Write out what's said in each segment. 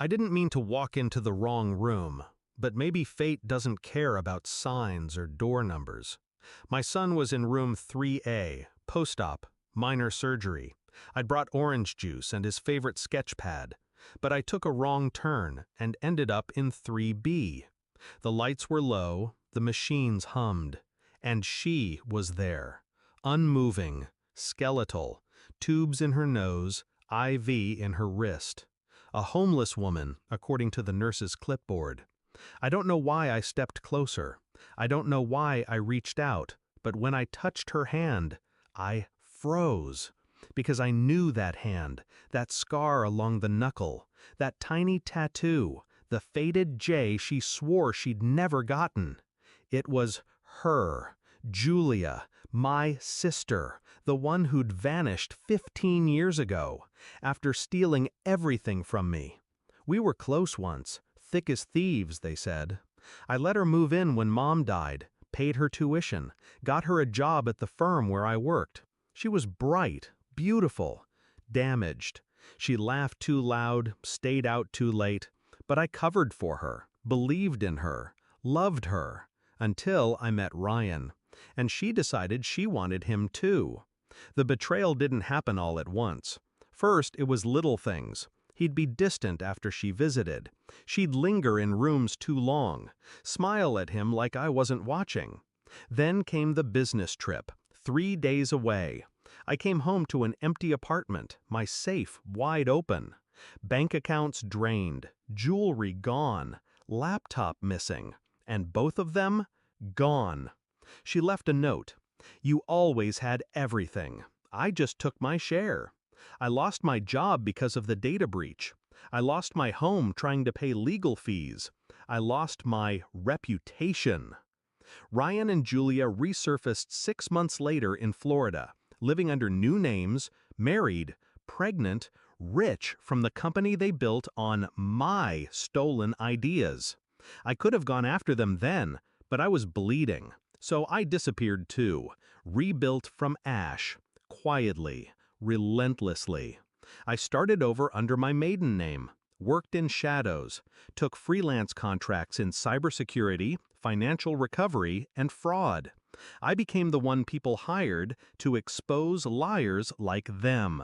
I didn't mean to walk into the wrong room, but maybe fate doesn't care about signs or door numbers. My son was in room 3A, post-op, minor surgery. I'd brought orange juice and his favorite sketch pad, but I took a wrong turn and ended up in 3B. The lights were low, the machines hummed, and she was there, unmoving, skeletal, tubes in her nose, IV in her wrist. A homeless woman, according to the nurse's clipboard. I don't know why I stepped closer. I don't know why I reached out, but when I touched her hand, I froze. Because I knew that hand, that scar along the knuckle, that tiny tattoo, the faded J she swore she'd never gotten. It was her, Julia, my sister, the one who'd vanished 15 years ago, after stealing everything from me. We were close once, thick as thieves, they said. I let her move in when Mom died, paid her tuition, got her a job at the firm where I worked. She was bright, beautiful, damaged. She laughed too loud, stayed out too late, but I covered for her, believed in her, loved her, until I met Ryan, and she decided she wanted him too. The betrayal didn't happen all at once. First, it was little things. He'd be distant after she visited. She'd linger in rooms too long, smile at him like I wasn't watching. Then came the business trip, 3 days away. I came home to an empty apartment, my safe wide open. Bank accounts drained, jewelry gone, laptop missing, and both of them gone. She left a note. You always had everything. I just took my share. I lost my job because of the data breach. I lost my home trying to pay legal fees. I lost my reputation. Ryan and Julia resurfaced 6 months later in Florida, living under new names, married, pregnant, rich from the company they built on my stolen ideas. I could have gone after them then, but I was bleeding, so I disappeared too, rebuilt from ash, quietly, relentlessly. I started over under my maiden name, worked in shadows, took freelance contracts in cybersecurity, financial recovery, and fraud. I became the one people hired to expose liars like them.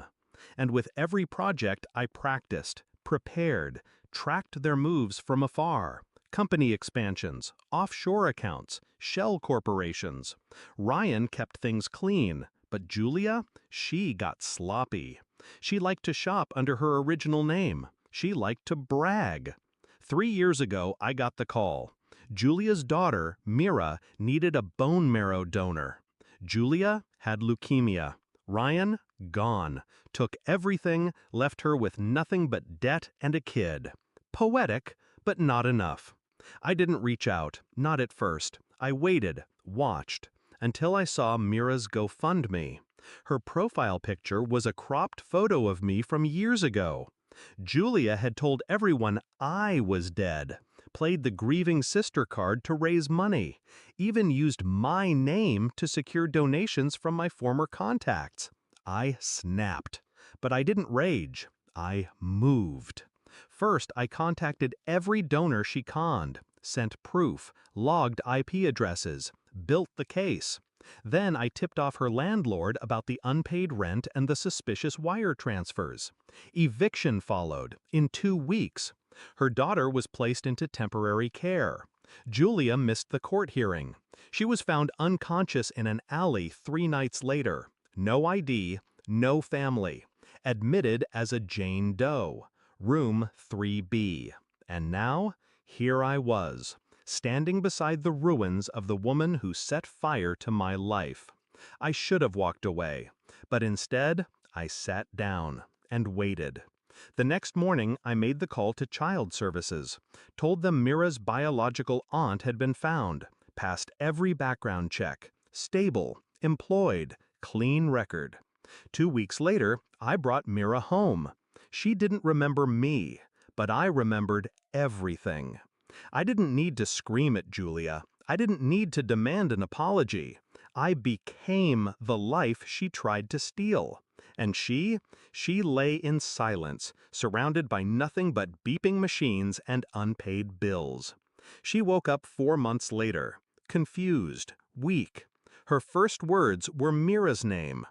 And with every project I practiced, prepared, tracked their moves from afar. Company expansions, offshore accounts, shell corporations. Ryan kept things clean, but Julia, she got sloppy. She liked to shop under her original name. She liked to brag. 3 years ago, I got the call. Julia's daughter, Mira, needed a bone marrow donor. Julia had leukemia. Ryan, gone. Took everything, left her with nothing but debt and a kid. Poetic, but not enough. I didn't reach out, not at first. I waited, watched, until I saw Mira's GoFundMe. Her profile picture was a cropped photo of me from years ago. Julia had told everyone I was dead, played the grieving sister card to raise money, even used my name to secure donations from my former contacts. I snapped, but I didn't rage. I moved. First, I contacted every donor she conned, sent proof, logged IP addresses, built the case. Then I tipped off her landlord about the unpaid rent and the suspicious wire transfers. Eviction followed, in 2 weeks. Her daughter was placed into temporary care. Julia missed the court hearing. She was found unconscious in an alley 3 nights later. No ID, no family. Admitted as a Jane Doe. Room 3B. And now, here I was, standing beside the ruins of the woman who set fire to my life. I should have walked away, but instead, I sat down and waited. The next morning, I made the call to Child Services, told them Mira's biological aunt had been found, passed every background check, stable, employed, clean record. 2 weeks later, I brought Mira home. She didn't remember me, but I remembered everything. I didn't need to scream at Julia. I didn't need to demand an apology. I became the life she tried to steal. And she lay in silence, surrounded by nothing but beeping machines and unpaid bills. She woke up 4 months later, confused, weak. Her first words were Mira's name.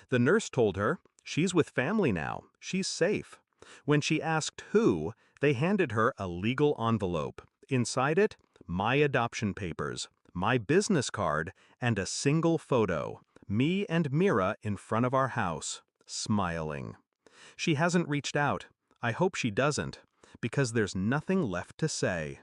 The nurse told her, "She's with family now, she's safe." When she asked who, they handed her a legal envelope. Inside it, my adoption papers, my business card, and a single photo, me and Mira in front of our house, smiling. She hasn't reached out. I hope she doesn't, because there's nothing left to say.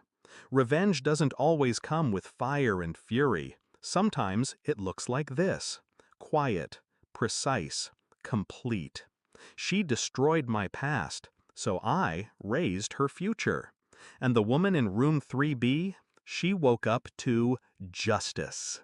Revenge doesn't always come with fire and fury. Sometimes it looks like this: quiet, precise, complete. She destroyed my past, so I raised her future. And the woman in room 3B, she woke up to justice.